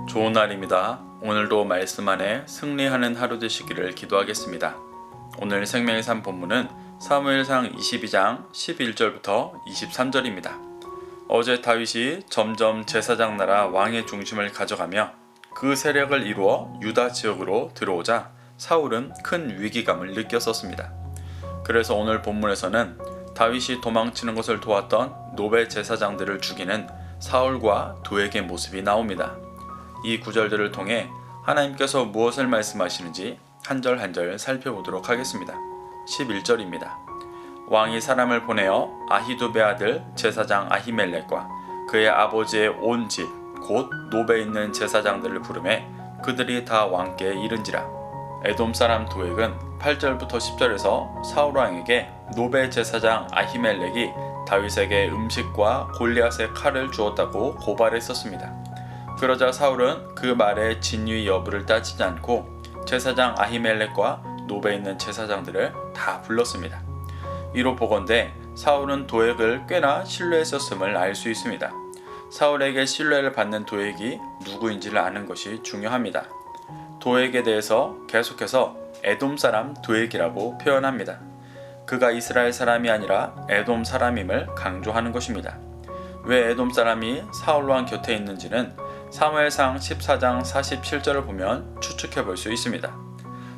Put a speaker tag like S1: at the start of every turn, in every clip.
S1: 좋은 날입니다. 오늘도 말씀 안에 승리하는 하루 되시기를 기도하겠습니다. 오늘 생명의 삶 본문은 사무엘상 22장 11절부터 23절입니다. 어제 다윗이 점점 제사장 나라 왕의 중심을 가져가며 그 세력을 이루어 유다 지역으로 들어오자 사울은 큰 위기감을 느꼈었습니다. 그래서 오늘 본문에서는 다윗이 도망치는 것을 도왔던 노베 제사장들을 죽이는 사울과 도액의 모습이 나옵니다. 이 구절들을 통해 하나님께서 무엇을 말씀하시는지 한 절 한 절 살펴보도록 하겠습니다. 11절입니다. 왕이 사람을 보내어 아히두베 아들 제사장 아히멜렉과 그의 아버지의 온 집 곧 노베에 있는 제사장들을 부르매 그들이 다 왕께 이른지라. 에돔 사람 도액은 8절부터 10절에서 사울 왕에게 노베 제사장 아히멜렉이 다윗에게 음식과 골리앗의 칼을 주었다고 고발했었습니다. 그러자 사울은 그 말의 진위 여부를 따지지 않고 제사장 아히멜렉과 노베에 있는 제사장들을 다 불렀습니다. 이로 보건대 사울은 도액을 꽤나 신뢰했었음을 알 수 있습니다. 사울에게 신뢰를 받는 도액이 누구인지를 아는 것이 중요합니다. 도액에 대해서 계속해서 에돔 사람 도액이라고 표현합니다. 그가 이스라엘 사람이 아니라 에돔 사람임을 강조하는 것입니다. 왜 에돔 사람이 사울 왕 곁에 있는지는 사무엘상 14장 47절을 보면 추측해 볼 수 있습니다.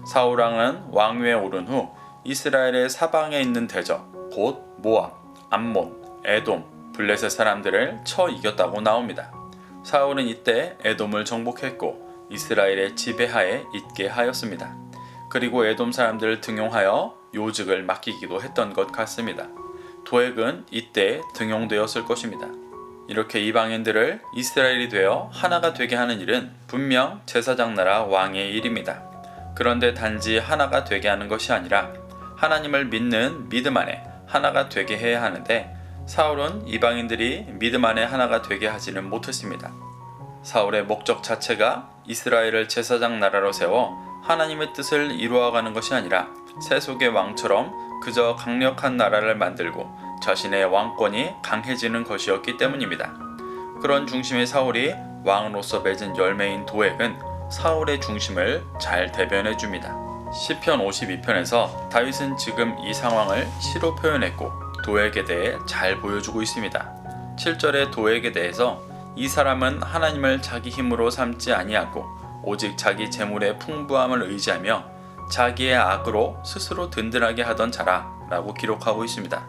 S1: 사울 왕은 왕위에 오른 후 이스라엘의 사방에 있는 대적, 곧 모압, 암몬, 에돔, 블레셋 사람들을 쳐 이겼다고 나옵니다. 사울은 이때 에돔을 정복했고 이스라엘의 지배하에 있게 하였습니다. 그리고 에돔 사람들을 등용하여 요직을 맡기기도 했던 것 같습니다. 도액은 이때 등용되었을 것입니다. 이렇게 이방인들을 이스라엘이 되어 하나가 되게 하는 일은 분명 제사장 나라 왕의 일입니다. 그런데 단지 하나가 되게 하는 것이 아니라 하나님을 믿는 믿음 안에 하나가 되게 해야 하는데 사울은 이방인들이 믿음 안에 하나가 되게 하지는 못했습니다. 사울의 목적 자체가 이스라엘을 제사장 나라로 세워 하나님의 뜻을 이루어가는 것이 아니라 세속의 왕처럼 그저 강력한 나라를 만들고 자신의 왕권이 강해지는 것이었기 때문입니다. 그런 중심의 사울이 왕으로서 맺은 열매인 도액은 사울의 중심을 잘 대변해 줍니다. 시편 52편에서 다윗은 지금 이 상황을 시로 표현했고 도액에 대해 잘 보여주고 있습니다. 7절의 도액에 대해서 이 사람은 하나님을 자기 힘으로 삼지 아니하고 오직 자기 재물의 풍부함을 의지하며 자기의 악으로 스스로 든든하게 하던 자라 라고 기록하고 있습니다.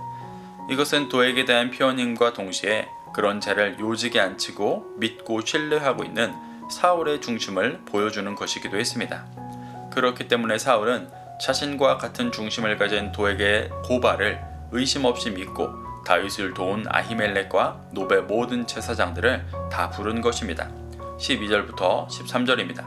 S1: 이것은 도액에 대한 표현임과 동시에 그런 자를 요직에 앉히고 믿고 신뢰하고 있는 사울의 중심을 보여주는 것이기도 했습니다. 그렇기 때문에 사울은 자신과 같은 중심을 가진 도액의 고발을 의심 없이 믿고 다윗을 도운 아히멜렉과 노베 모든 제사장들을 다 부른 것입니다. 12절부터 13절입니다.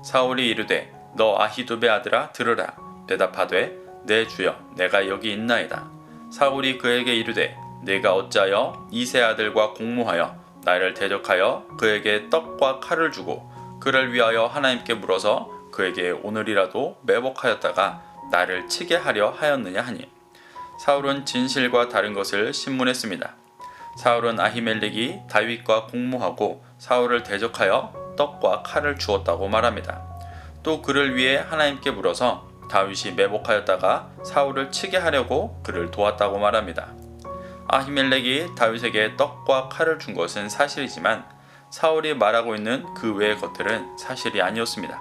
S1: 사울이 이르되 너 아히두베 아들아 들으라. 대답하되 내 주여 내가 여기 있나이다. 사울이 그에게 이르되 내가 어찌하여 이세 아들과 공모하여 나를 대적하여 그에게 떡과 칼을 주고 그를 위하여 하나님께 물어서 그에게 오늘이라도 매복하였다가 나를 치게 하려 하였느냐 하니 사울은 진실과 다른 것을 신문했습니다. 사울은 아히멜렉이 다윗과 공모하고 사울을 대적하여 떡과 칼을 주었다고 말합니다. 또 그를 위해 하나님께 물어서 다윗이 매복하였다가 사울을 치게 하려고 그를 도왔다고 말합니다. 아히멜렉이 다윗에게 떡과 칼을 준 것은 사실이지만 사울이 말하고 있는 그 외의 것들은 사실이 아니었습니다.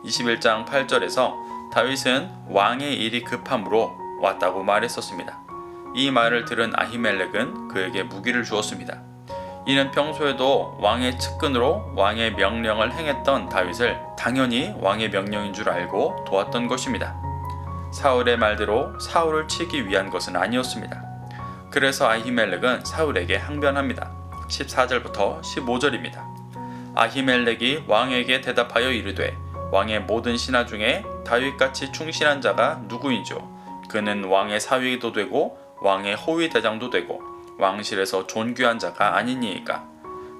S1: 21장 8절에서 다윗은 왕의 일이 급함으로 왔다고 말했었습니다. 이 말을 들은 아히멜렉은 그에게 무기를 주었습니다. 이는 평소에도 왕의 측근으로 왕의 명령을 행했던 다윗을 당연히 왕의 명령인 줄 알고 도왔던 것입니다. 사울의 말대로 사울을 치기 위한 것은 아니었습니다. 그래서 아히멜렉은 사울에게 항변합니다. 14절부터 15절입니다. 아히멜렉이 왕에게 대답하여 이르되 왕의 모든 신하 중에 다윗같이 충실한 자가 누구인지요? 그는 왕의 사위도 되고 왕의 호위 대장도 되고 왕실에서 존귀한 자가 아니니이까.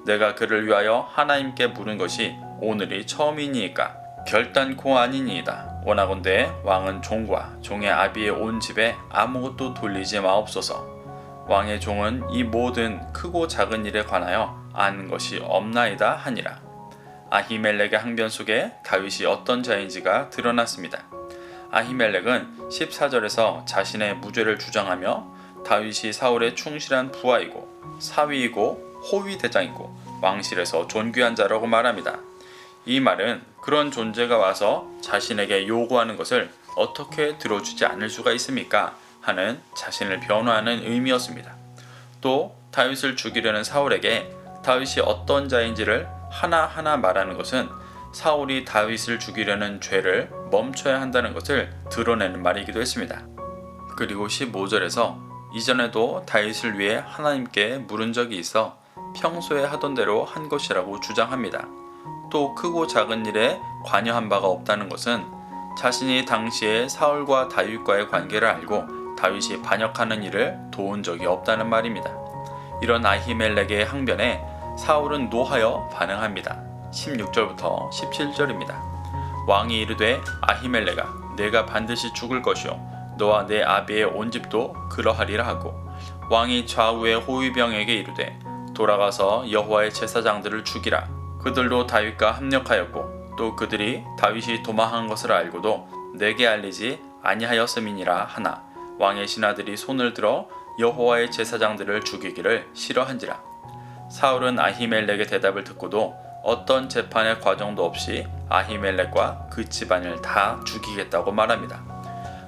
S1: 내가 그를 위하여 하나님께 물은 것이 오늘이 처음이니이까 결단코 아니니이다. 원하건대 왕은 종과 종의 아비의 온 집에 아무것도 돌리지 마옵소서. 왕의 종은 이 모든 크고 작은 일에 관하여 아는 것이 없나이다 하니라. 아히멜렉의 항변 속에 다윗이 어떤 자인지가 드러났습니다. 아히멜렉은 14절에서 자신의 무죄를 주장하며 다윗이 사울의 충실한 부하이고 사위이고 호위대장이고 왕실에서 존귀한 자라고 말합니다. 이 말은 그런 존재가 와서 자신에게 요구하는 것을 어떻게 들어주지 않을 수가 있습니까? 하는 자신을 변호하는 의미였습니다. 또 다윗을 죽이려는 사울에게 다윗이 어떤 자인지를 하나하나 말하는 것은 사울이 다윗을 죽이려는 죄를 멈춰야 한다는 것을 드러내는 말이기도 했습니다. 그리고 15절에서 이전에도 다윗을 위해 하나님께 물은 적이 있어 평소에 하던 대로 한 것이라고 주장합니다. 또 크고 작은 일에 관여한 바가 없다는 것은 자신이 당시에 사울과 다윗과의 관계를 알고 다윗이 반역하는 일을 도운 적이 없다는 말입니다. 이런 아히멜렉의 항변에 사울은 노하여 반응합니다. 16절부터 17절입니다. 왕이 이르되 아히멜렉아 내가 반드시 죽을 것이요 너와 내 아비의 온 집도 그러하리라 하고 왕이 좌우의 호위병에게 이르되 돌아가서 여호와의 제사장들을 죽이라. 그들도 다윗과 합력하였고 또 그들이 다윗이 도망한 것을 알고도 내게 알리지 아니하였음이니라 하나 왕의 신하들이 손을 들어 여호와의 제사장들을 죽이기를 싫어한지라. 사울은 아히멜렉의 대답을 듣고도 어떤 재판의 과정도 없이 아히멜렉과 그 집안을 다 죽이겠다고 말합니다.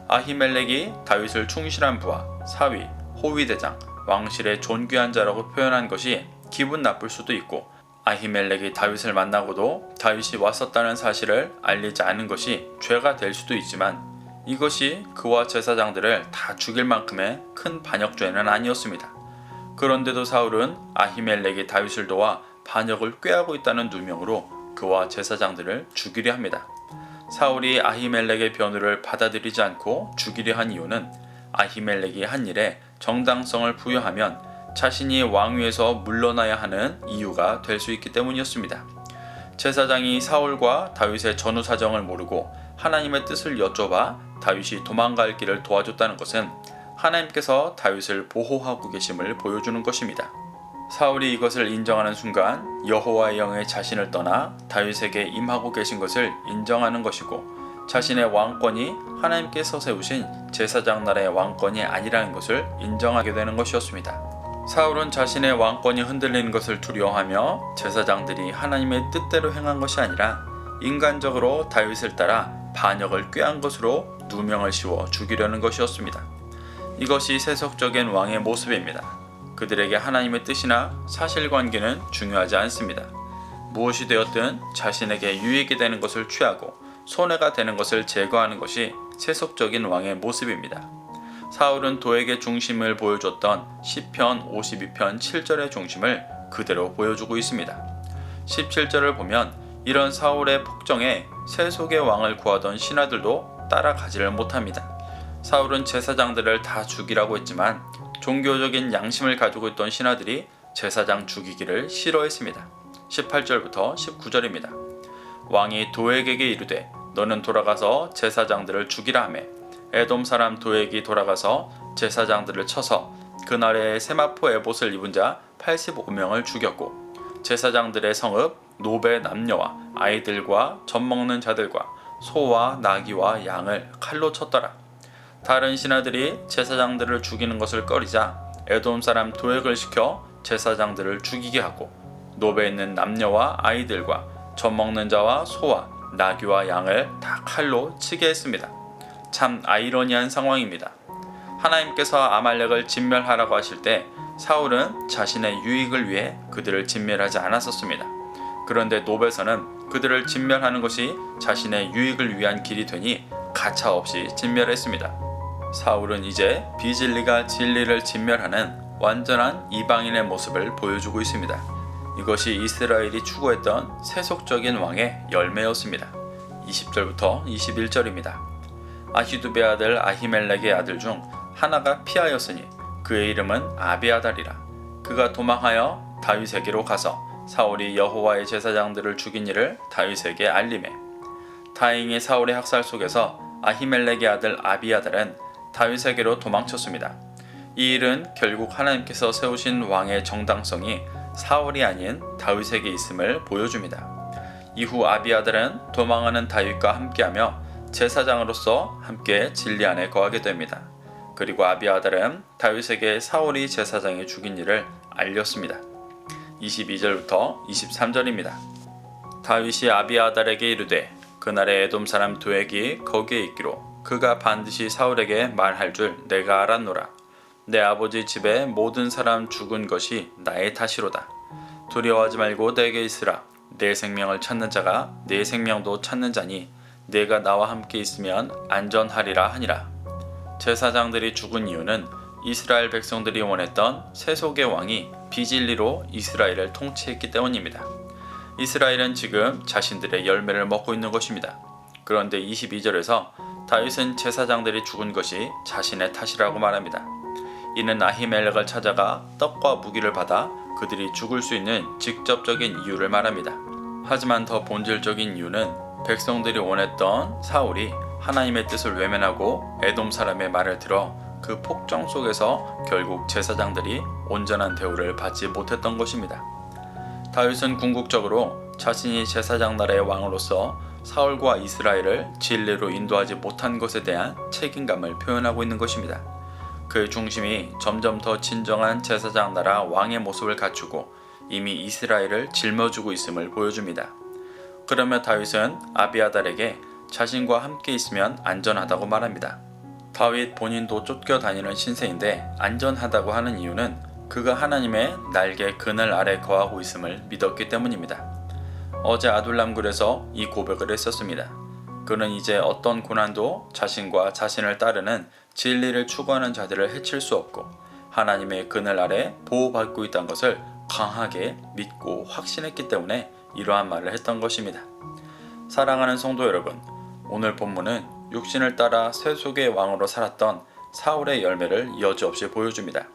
S1: 아히멜렉이 다윗을 충실한 부하, 사위, 호위대장, 왕실의 존귀한 자라고 표현한 것이 기분 나쁠 수도 있고 아히멜렉이 다윗을 만나고도 다윗이 왔었다는 사실을 알리지 않은 것이 죄가 될 수도 있지만 이것이 그와 제사장들을 다 죽일 만큼의 큰 반역죄는 아니었습니다. 그런데도 사울은 아히멜렉이 다윗을 도와 반역을 꾀하고 있다는 누명으로 그와 제사장들을 죽이려 합니다. 사울이 아히멜렉의 변호를 받아들이지 않고 죽이려 한 이유는 아히멜렉이 한 일에 정당성을 부여하면 자신이 왕위에서 물러나야 하는 이유가 될 수 있기 때문이었습니다. 제사장이 사울과 다윗의 전후 사정을 모르고 하나님의 뜻을 여쭤봐 다윗이 도망갈 길을 도와줬다는 것은 하나님께서 다윗을 보호하고 계심을 보여주는 것입니다. 사울이 이것을 인정하는 순간 여호와의 영이 자신을 떠나 다윗에게 임하고 계신 것을 인정하는 것이고 자신의 왕권이 하나님께서 세우신 제사장 나라의 왕권이 아니라는 것을 인정하게 되는 것이었습니다. 사울은 자신의 왕권이 흔들리는 것을 두려워하며 제사장들이 하나님의 뜻대로 행한 것이 아니라 인간적으로 다윗을 따라 반역을 꾀한 것으로 누명을 씌워 죽이려는 것이었습니다. 이것이 세속적인 왕의 모습입니다. 그들에게 하나님의 뜻이나 사실관계는 중요하지 않습니다. 무엇이 되었든 자신에게 유익이 되는 것을 취하고 손해가 되는 것을 제거하는 것이 세속적인 왕의 모습입니다. 사울은 도액의 중심을 보여줬던 시편 52편 7절의 중심을 그대로 보여주고 있습니다. 17절을 보면 이런 사울의 폭정에 세속의 왕을 구하던 신하들도 따라가지를 못합니다. 사울은 제사장들을 다 죽이라고 했지만 종교적인 양심을 가지고 있던 신하들이 제사장 죽이기를 싫어했습니다. 18절부터 19절입니다. 왕이 도액에게 이르되 너는 돌아가서 제사장들을 죽이라 하매 에돔 사람 도액이 돌아가서 제사장들을 쳐서 그날에 세마포 에봇을 입은 자 85명을 죽였고 제사장들의 성읍 노베 남녀와 아이들과 젖먹는 자들과 소와 나귀와 양을 칼로 쳤더라. 다른 신하들이 제사장들을 죽이는 것을 꺼리자 에돔 사람 도액을 시켜 제사장들을 죽이게 하고 노베에 있는 남녀와 아이들과 젖먹는 자와 소와 나귀와 양을 다 칼로 치게 했습니다. 참 아이러니한 상황입니다. 하나님께서 아말렉을 진멸하라고 하실 때 사울은 자신의 유익을 위해 그들을 진멸하지 않았었습니다. 그런데 노베에서는 그들을 진멸하는 것이 자신의 유익을 위한 길이 되니 가차없이 진멸했습니다. 사울은 이제 비진리가 진리를 진멸하는 완전한 이방인의 모습을 보여주고 있습니다. 이것이 이스라엘이 추구했던 세속적인 왕의 열매였습니다. 20절부터 21절입니다. 아히두베 아들 아히멜렉의 아들 중 하나가 피하였으니 그의 이름은 아비아달이라. 그가 도망하여 다윗에게로 가서 사울이 여호와의 제사장들을 죽인 일을 다윗에게 알리매 다행히 사울의 학살 속에서 아히멜렉의 아들 아비아달은 다윗에게로 도망쳤습니다. 이 일은 결국 하나님께서 세우신 왕의 정당성이 사울이 아닌 다윗에게 있음을 보여줍니다. 이후 아비아달은 도망하는 다윗과 함께하며 제사장으로서 함께 진리 안에 거하게 됩니다. 그리고 아비아달은 다윗에게 사울이 제사장이 죽인 일을 알렸습니다. 22절부터 23절입니다. 다윗이 아비아달에게 이르되 그날에 에돔 사람 도액이 거기에 있기로 그가 반드시 사울에게 말할 줄 내가 알았노라. 내 아버지 집에 모든 사람 죽은 것이 나의 탓이로다. 두려워하지 말고 내게 있으라. 내 생명을 찾는 자가 내 생명도 찾는 자니 내가 나와 함께 있으면 안전하리라 하니라. 제사장들이 죽은 이유는 이스라엘 백성들이 원했던 세속의 왕이 비진리로 이스라엘을 통치했기 때문입니다. 이스라엘은 지금 자신들의 열매를 먹고 있는 것입니다. 그런데 22절에서 다윗은 제사장들이 죽은 것이 자신의 탓이라고 말합니다. 이는 아히멜렉을 찾아가 떡과 무기를 받아 그들이 죽을 수 있는 직접적인 이유를 말합니다. 하지만 더 본질적인 이유는 백성들이 원했던 사울이 하나님의 뜻을 외면하고 에돔 사람의 말을 들어 그 폭정 속에서 결국 제사장들이 온전한 대우를 받지 못했던 것입니다. 다윗은 궁극적으로 자신이 제사장 나라의 왕으로서 사울과 이스라엘을 진리로 인도하지 못한 것에 대한 책임감을 표현하고 있는 것입니다. 그의 중심이 점점 더 진정한 제사장 나라 왕의 모습을 갖추고 이미 이스라엘을 짊어지고 있음을 보여줍니다. 그러며 다윗은 아비아달에게 자신과 함께 있으면 안전하다고 말합니다. 다윗 본인도 쫓겨다니는 신세인데 안전하다고 하는 이유는 그가 하나님의 날개 그늘 아래 거하고 있음을 믿었기 때문입니다. 어제 아둘람굴에서 이 고백을 했었습니다. 그는 이제 어떤 고난도 자신과 자신을 따르는 진리를 추구하는 자들을 해칠 수 없고 하나님의 그늘 아래 보호받고 있다는 것을 강하게 믿고 확신했기 때문에 이러한 말을 했던 것입니다. 사랑하는 성도 여러분, 오늘 본문은 육신을 따라 세속의 왕으로 살았던 사울의 열매를 여지없이 보여줍니다.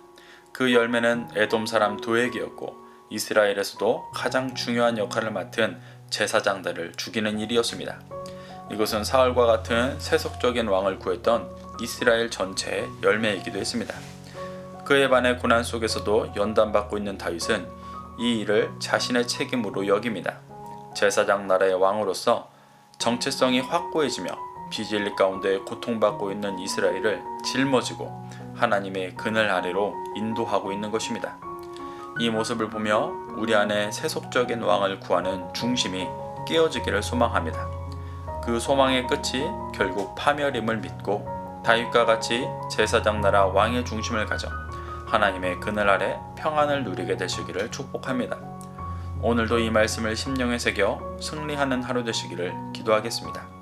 S1: 그 열매는 에돔 사람 도액이었고 이스라엘에서도 가장 중요한 역할을 맡은 제사장들을 죽이는 일이었습니다. 이것은 사울과 같은 세속적인 왕을 구했던 이스라엘 전체의 열매이기도 했습니다. 그에 반해 고난 속에서도 연단받고 있는 다윗은 이 일을 자신의 책임으로 여깁니다. 제사장 나라의 왕으로서 정체성이 확고해지며 비진리 가운데 고통받고 있는 이스라엘을 짊어지고 하나님의 그늘 아래로 인도하고 있는 것입니다. 이 모습을 보며 우리 안에 세속적인 왕을 구하는 중심이 깨어지기를 소망합니다. 그 소망의 끝이 결국 파멸임을 믿고 다윗과 같이 제사장 나라 왕의 중심을 가져 하나님의 그늘 아래 평안을 누리게 되시기를 축복합니다. 오늘도 이 말씀을 심령에 새겨 승리하는 하루 되시기를 기도하겠습니다.